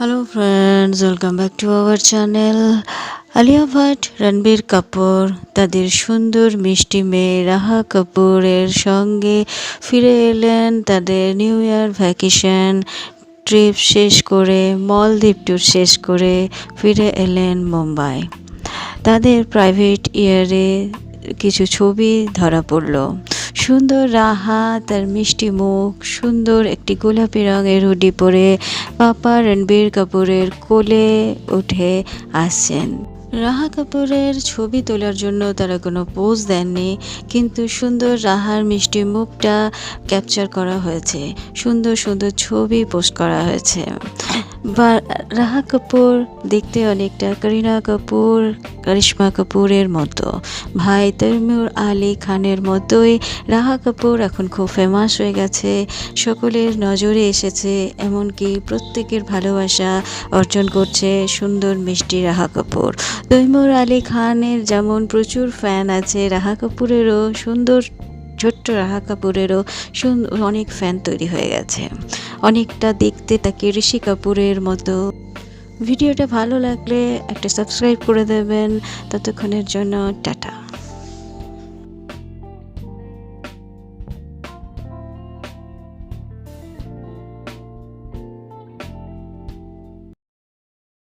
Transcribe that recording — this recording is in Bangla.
Hello friends, welcome back to our channel. Alia Bhatt, Ranbir Kapoor তাদের সুন্দর মিষ্টি মেয়ে রাহা কাপুরের সঙ্গে ফিরে এলেন তাদের নিউ ইয়ার ভ্যাকেশন ট্রিপ শেষ করে, মলদ্বীপ ট্যুর শেষ করে ফিরে এলেন মুম্বাই। তাদের প্রাইভেট ইয়ারে কিছু ছবি ধরা পড়ল। সুন্দর রাহা তার মিষ্টি মুখ, সুন্দর একটি গোলাপি রঙের হুডি পরে পাপা রণবীর কাপুরের কোলে উঠে আসছেন। রাহা কাপুরের ছবি তোলার জন্য তারা কোনো পোজ দেননি, কিন্তু সুন্দর রাহার মিষ্টি মুখটা ক্যাপচার করা হয়েছে, সুন্দর সুন্দর ছবি পোস্ট করা হয়েছে। বা রাহা কাপুর দেখতে অনেকটা করিনা কাপুর, করিশ্মা কাপুরের মতো, ভাই তৈমুর আলী খানের মতোই রাহা কাপুর এখন খুব ফেমাস হয়ে গেছে, সকলের নজরে এসেছে, এমনকি প্রত্যেকের ভালোবাসা অর্জন করছে সুন্দর মিষ্টি রাহা কাপুর। তৈমুর আলী খানের যেমন প্রচুর ফ্যান আছে, রাহা কাপুরেরও সুন্দর ছোট্ট রাহা কাপুরেরও অনেক ফ্যান তৈরি হয়ে গেছে, অনেকটা দেখতে তাকে ঋষি কাপুরের মতো। ভিডিওটা ভালো লাগলে একটা সাবস্ক্রাইব করে দেবেন। ততক্ষণের জন্য টাটা।